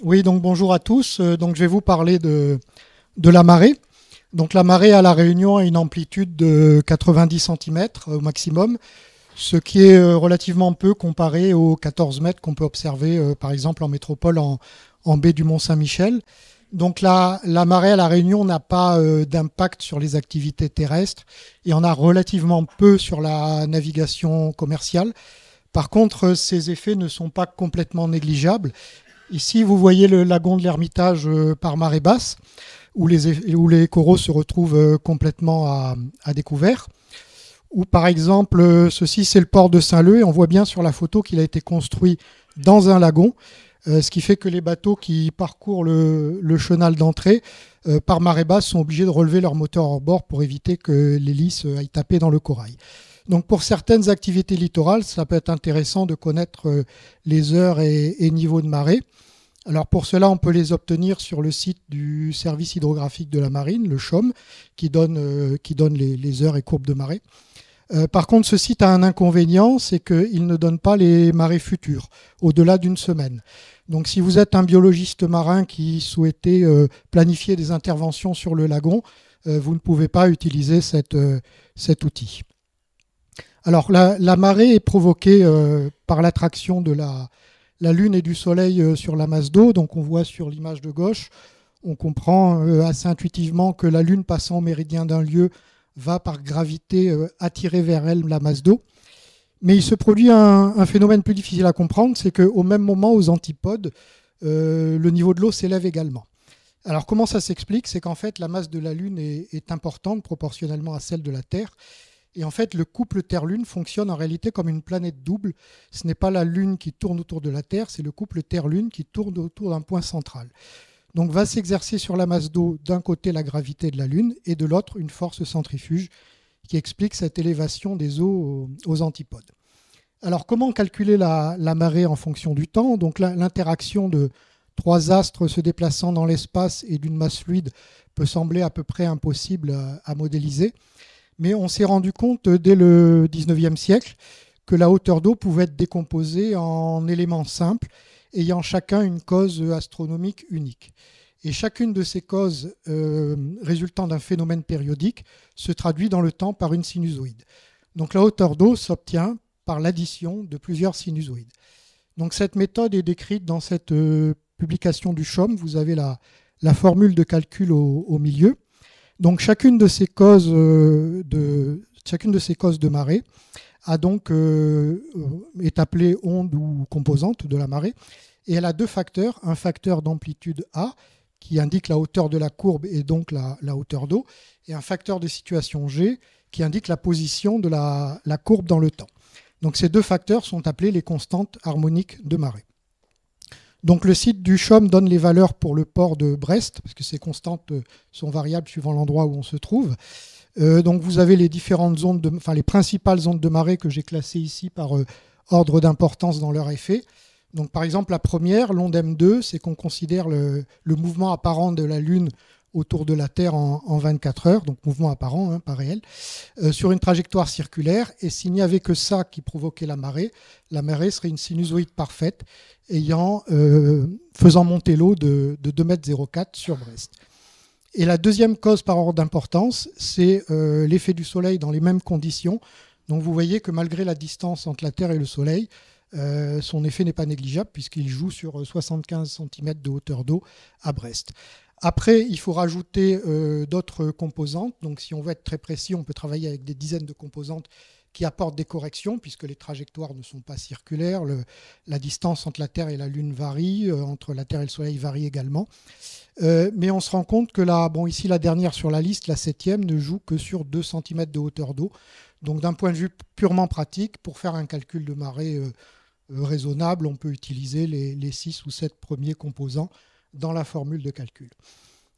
Oui, donc bonjour à tous. Donc je vais vous parler de la marée. Donc la marée à La Réunion a une amplitude de 90 cm au maximum, ce qui est relativement peu comparé aux 14 mètres qu'on peut observer par exemple en métropole en baie du Mont-Saint-Michel. Donc la marée à La Réunion n'a pas d'impact sur les activités terrestres et en a relativement peu sur la navigation commerciale. Par contre, ces effets ne sont pas complètement négligeables. Ici, vous voyez le lagon de l'Ermitage par marée basse, où les coraux se retrouvent complètement à découvert. Ou par exemple, ceci c'est le port de Saint-Leu, et on voit bien sur la photo qu'il a été construit dans un lagon, ce qui fait que les bateaux qui parcourent le chenal d'entrée par marée basse sont obligés de relever leur moteur hors bord pour éviter que l'hélice aille taper dans le corail. Donc pour certaines activités littorales, ça peut être intéressant de connaître les heures et niveaux de marée. Alors pour cela, on peut les obtenir sur le site du service hydrographique de la marine, le CHOM, qui donne les heures et courbes de marée. Par contre, ce site a un inconvénient, c'est qu'il ne donne pas les marées futures, au-delà d'une semaine. Donc si vous êtes un biologiste marin qui souhaitait planifier des interventions sur le lagon, vous ne pouvez pas utiliser cet outil. Alors la marée est provoquée par l'attraction de la Lune et du Soleil sur la masse d'eau. Donc on voit sur l'image de gauche, on comprend assez intuitivement que la Lune passant au méridien d'un lieu va par gravité attirer vers elle la masse d'eau. Mais il se produit un phénomène plus difficile à comprendre, c'est qu'au même moment, aux antipodes, le niveau de l'eau s'élève également. Alors comment ça s'explique? C'est qu'en fait la masse de la Lune est importante proportionnellement à celle de la Terre. Et en fait, le couple Terre-Lune fonctionne en réalité comme une planète double. Ce n'est pas la Lune qui tourne autour de la Terre, c'est le couple Terre-Lune qui tourne autour d'un point central. Donc va s'exercer sur la masse d'eau d'un côté la gravité de la Lune et de l'autre une force centrifuge qui explique cette élévation des eaux aux antipodes. Alors comment calculer la marée en fonction du temps? Donc l'interaction de trois astres se déplaçant dans l'espace et d'une masse fluide peut sembler à peu près impossible à modéliser. Mais on s'est rendu compte dès le 19e siècle que la hauteur d'eau pouvait être décomposée en éléments simples ayant chacun une cause astronomique unique. Et chacune de ces causes résultant d'un phénomène périodique se traduit dans le temps par une sinusoïde. Donc la hauteur d'eau s'obtient par l'addition de plusieurs sinusoïdes. Donc cette méthode est décrite dans cette publication du CHOM. Vous avez la formule de calcul au milieu. Donc chacune de ces causes de marée est appelée onde ou composante de la marée, et elle a deux facteurs, un facteur d'amplitude A qui indique la hauteur de la courbe et donc la hauteur d'eau, et un facteur de situation G qui indique la position de la courbe dans le temps. Donc ces deux facteurs sont appelés les constantes harmoniques de marée. Donc le site du CHOM donne les valeurs pour le port de Brest, parce que ces constantes sont variables suivant l'endroit où on se trouve. Donc vous avez les différentes zones, les principales zones de marée que j'ai classées ici par ordre d'importance dans leur effet. Donc par exemple la première, l'onde M2, c'est qu'on considère le mouvement apparent de la Lune autour de la Terre en 24 heures, donc mouvement apparent, pas réel, sur une trajectoire circulaire. Et s'il n'y avait que ça qui provoquait la marée serait une sinusoïde parfaite faisant monter l'eau de 2,04 m sur Brest. Et la deuxième cause par ordre d'importance, c'est l'effet du Soleil dans les mêmes conditions. Donc vous voyez que malgré la distance entre la Terre et le Soleil, son effet n'est pas négligeable puisqu'il joue sur 75 cm de hauteur d'eau à Brest. Après, il faut rajouter d'autres composantes. Donc si on veut être très précis, on peut travailler avec des dizaines de composantes qui apportent des corrections, puisque les trajectoires ne sont pas circulaires. La distance entre la Terre et la Lune varie, entre la Terre et le Soleil varie également. Mais on se rend compte que ici la dernière sur la liste, la 7e, ne joue que sur 2 cm de hauteur d'eau. Donc d'un point de vue purement pratique, pour faire un calcul de marée raisonnable, on peut utiliser les 6 ou 7 premiers composants dans la formule de calcul.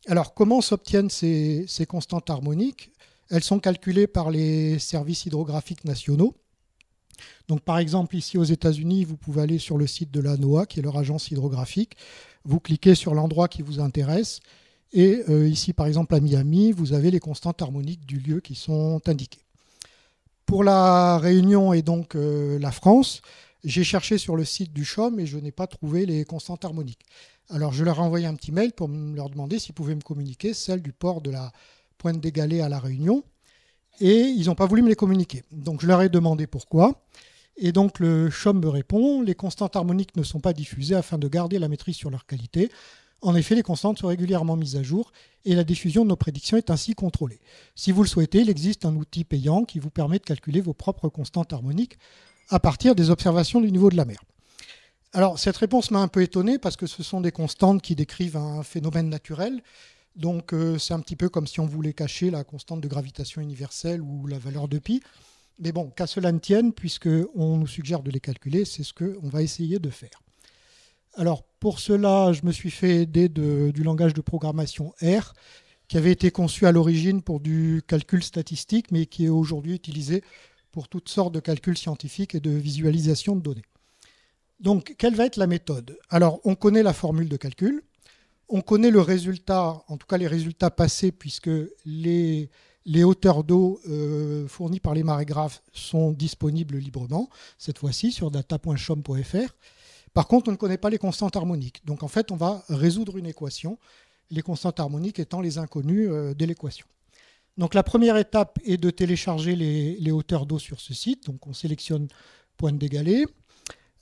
Alors comment s'obtiennent ces constantes harmoniques? Elles sont calculées par les services hydrographiques nationaux. Donc, par exemple, ici aux États-Unis, vous pouvez aller sur le site de la NOAA, qui est leur agence hydrographique. Vous cliquez sur l'endroit qui vous intéresse. Et ici, par exemple, à Miami, vous avez les constantes harmoniques du lieu qui sont indiquées. Pour la Réunion et donc la France, J'ai cherché sur le site du CHOM et je n'ai pas trouvé les constantes harmoniques. Alors je leur ai envoyé un petit mail pour leur demander s'ils pouvaient me communiquer celles du port de la Pointe des Galets à La Réunion. Et ils n'ont pas voulu me les communiquer. Donc je leur ai demandé pourquoi. Et donc le CHOM me répond, les constantes harmoniques ne sont pas diffusées afin de garder la maîtrise sur leur qualité. En effet, les constantes sont régulièrement mises à jour et la diffusion de nos prédictions est ainsi contrôlée. Si vous le souhaitez, il existe un outil payant qui vous permet de calculer vos propres constantes harmoniques à partir des observations du niveau de la mer. Alors cette réponse m'a un peu étonné parce que ce sont des constantes qui décrivent un phénomène naturel. Donc c'est un petit peu comme si on voulait cacher la constante de gravitation universelle ou la valeur de pi. Mais bon, qu'à cela ne tienne, puisqu'on nous suggère de les calculer, c'est ce qu'on va essayer de faire. Alors pour cela, je me suis fait aider du langage de programmation R, qui avait été conçu à l'origine pour du calcul statistique, mais qui est aujourd'hui utilisé pour toutes sortes de calculs scientifiques et de visualisation de données. Donc, quelle va être la méthode? Alors, on connaît la formule de calcul, on connaît le résultat, en tout cas les résultats passés, puisque les hauteurs d'eau fournies par les marégraphes sont disponibles librement, cette fois-ci sur data.chom.fr. Par contre, on ne connaît pas les constantes harmoniques. Donc, en fait, on va résoudre une équation, les constantes harmoniques étant les inconnues de l'équation. Donc, la première étape est de télécharger les hauteurs d'eau sur ce site. Donc, on sélectionne Pointe des Galets,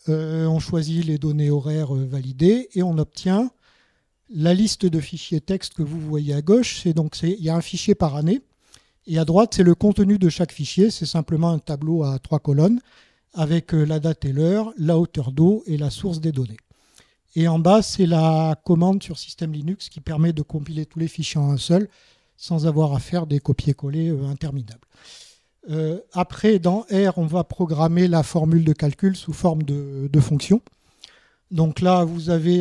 on choisit les données horaires validées et on obtient la liste de fichiers texte que vous voyez à gauche. Il y a un fichier par année. Et à droite, c'est le contenu de chaque fichier. C'est simplement un tableau à 3 colonnes avec la date et l'heure, la hauteur d'eau et la source des données. Et en bas, c'est la commande sur système Linux qui permet de compiler tous les fichiers en un seul sans avoir à faire des copier-coller interminables. Après, dans R, on va programmer la formule de calcul sous forme de fonction. Donc là, vous avez,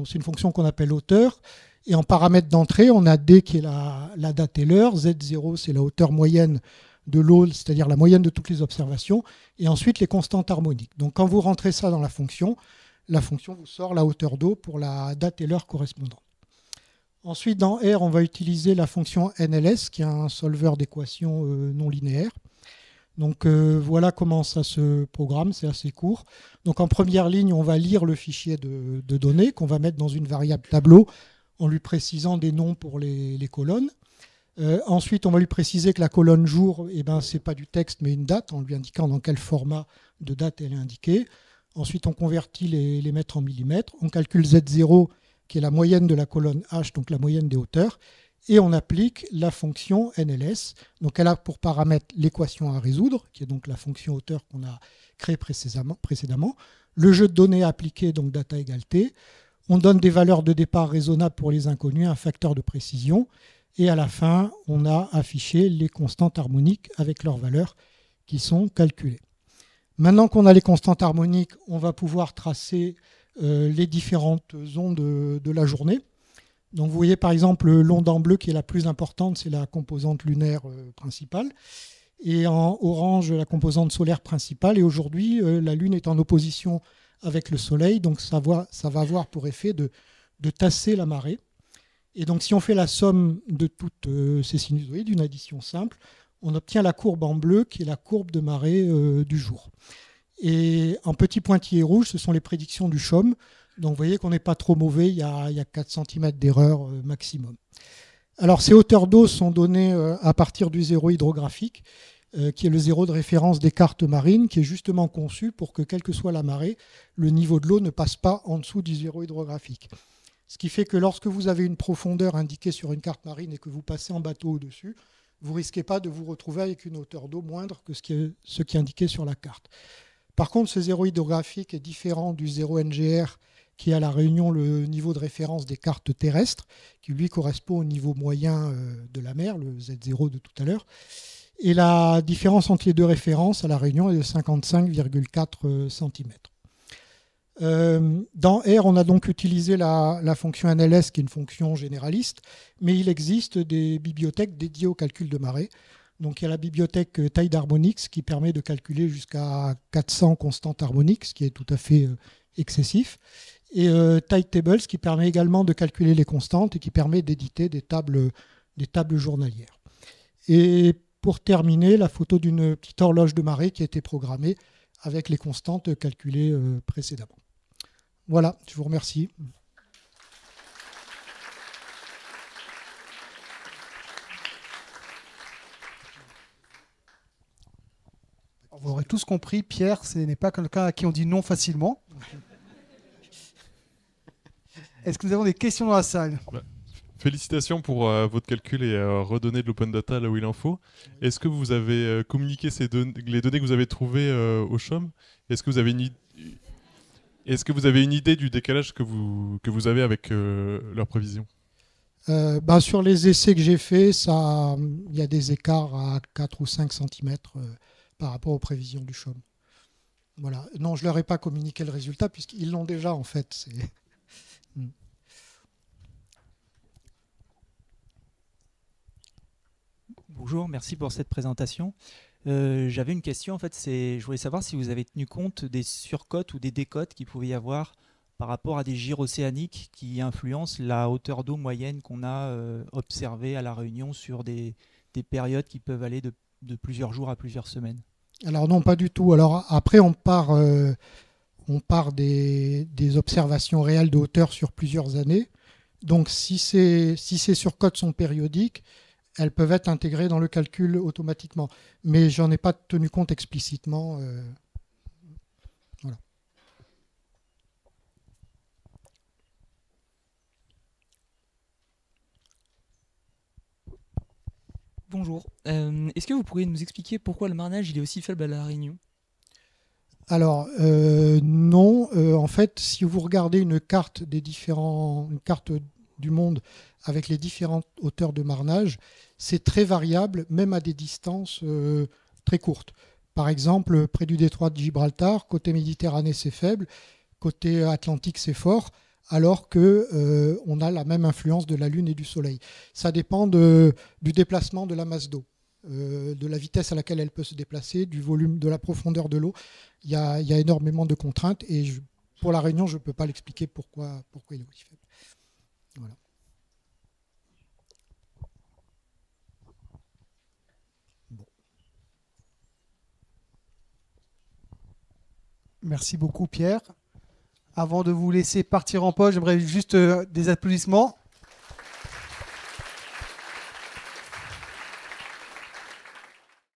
c'est une fonction qu'on appelle hauteur. Et en paramètre d'entrée, on a D qui est la date et l'heure. Z0, c'est la hauteur moyenne de l'eau, c'est-à-dire la moyenne de toutes les observations. Et ensuite, les constantes harmoniques. Donc quand vous rentrez ça dans la fonction vous sort la hauteur d'eau pour la date et l'heure correspondante. Ensuite, dans R, on va utiliser la fonction NLS, qui est un solveur d'équations non linéaires. Donc voilà comment ça se programme, c'est assez court. Donc en première ligne, on va lire le fichier de données qu'on va mettre dans une variable tableau en lui précisant des noms pour les colonnes. Ensuite, on va lui préciser que la colonne jour, ce n'est pas du texte mais une date, en lui indiquant dans quel format de date elle est indiquée. Ensuite, on convertit les mètres en millimètres. On calcule Z0, qui est la moyenne de la colonne H, donc la moyenne des hauteurs. Et on applique la fonction NLS. Donc elle a pour paramètre l'équation à résoudre, qui est donc la fonction hauteur qu'on a créée précédemment. Le jeu de données appliqué, donc data égale T. On donne des valeurs de départ raisonnables pour les inconnus, un facteur de précision. Et à la fin, on a affiché les constantes harmoniques avec leurs valeurs qui sont calculées. Maintenant qu'on a les constantes harmoniques, on va pouvoir tracer les différentes ondes de la journée. Donc vous voyez par exemple l'onde en bleu qui est la plus importante, c'est la composante lunaire principale. Et en orange, la composante solaire principale. Et aujourd'hui, la Lune est en opposition avec le Soleil, donc ça va avoir pour effet de tasser la marée. Et donc si on fait la somme de toutes ces sinusoïdes, une addition simple, on obtient la courbe en bleu qui est la courbe de marée du jour. Et en petit pointillé rouge, ce sont les prédictions du CHOM. Donc vous voyez qu'on n'est pas trop mauvais, il y a 4 cm d'erreur maximum. Alors ces hauteurs d'eau sont données à partir du zéro hydrographique, qui est le zéro de référence des cartes marines, qui est justement conçu pour que, quelle que soit la marée, le niveau de l'eau ne passe pas en dessous du zéro hydrographique. Ce qui fait que lorsque vous avez une profondeur indiquée sur une carte marine et que vous passez en bateau au-dessus, vous ne risquez pas de vous retrouver avec une hauteur d'eau moindre que ce qui est indiqué sur la carte. Par contre, ce zéro hydrographique est différent du zéro NGR, qui est à La Réunion le niveau de référence des cartes terrestres, qui lui correspond au niveau moyen de la mer, le Z0 de tout à l'heure. Et la différence entre les deux références à La Réunion est de 55,4 cm. Dans R, on a donc utilisé la fonction NLS, qui est une fonction généraliste, mais il existe des bibliothèques dédiées au calcul de marée. Donc il y a la bibliothèque Tide Harmonics qui permet de calculer jusqu'à 400 constantes harmoniques, ce qui est tout à fait excessif. Et Tide Tables qui permet également de calculer les constantes et qui permet d'éditer des tables journalières. Et pour terminer, la photo d'une petite horloge de marée qui a été programmée avec les constantes calculées précédemment. Voilà, je vous remercie. Vous aurez tous compris, Pierre, ce n'est pas quelqu'un à qui on dit non facilement. Est-ce que nous avons des questions dans la salle? Félicitations pour votre calcul et redonner de l'open data là où il en faut. Est-ce que vous avez communiqué les données que vous avez trouvées au CHOM? Est-ce que vous avez une idée du décalage que vous avez avec leurs prévisions? Sur les essais que j'ai faits, il y a des écarts à 4 ou 5 cm par rapport aux prévisions du CHOM. Voilà. Non, je ne leur ai pas communiqué le résultat puisqu'ils l'ont déjà en fait. Bonjour, merci pour cette présentation. J'avais une question, en fait, je voulais savoir si vous avez tenu compte des surcotes ou des décotes qu'il pouvait y avoir par rapport à des gyres océaniques qui influencent la hauteur d'eau moyenne qu'on a observée à La Réunion sur des périodes qui peuvent aller de plusieurs jours à plusieurs semaines. Alors non, pas du tout. Alors après, on part des observations réelles de hauteur sur plusieurs années. Donc si ces surcotes sont périodiques, elles peuvent être intégrées dans le calcul automatiquement. Mais j'en ai pas tenu compte explicitement. Voilà. Bonjour. Est-ce que vous pourriez nous expliquer pourquoi le marnage il est aussi faible à La Réunion? Alors, non. En fait, si vous regardez une carte du monde avec les différentes hauteurs de marnage, c'est très variable, même à des distances très courtes. Par exemple, près du détroit de Gibraltar, côté Méditerranée, c'est faible, côté Atlantique, c'est fort, alors qu'on a la même influence de la Lune et du Soleil. Ça dépend du déplacement de la masse d'eau, de la vitesse à laquelle elle peut se déplacer, du volume, de la profondeur de l'eau. Il y a énormément de contraintes et pour La Réunion, je ne peux pas l'expliquer pourquoi il est aussi faible. Voilà. Merci beaucoup, Pierre. Avant de vous laisser partir en pause, j'aimerais juste des applaudissements.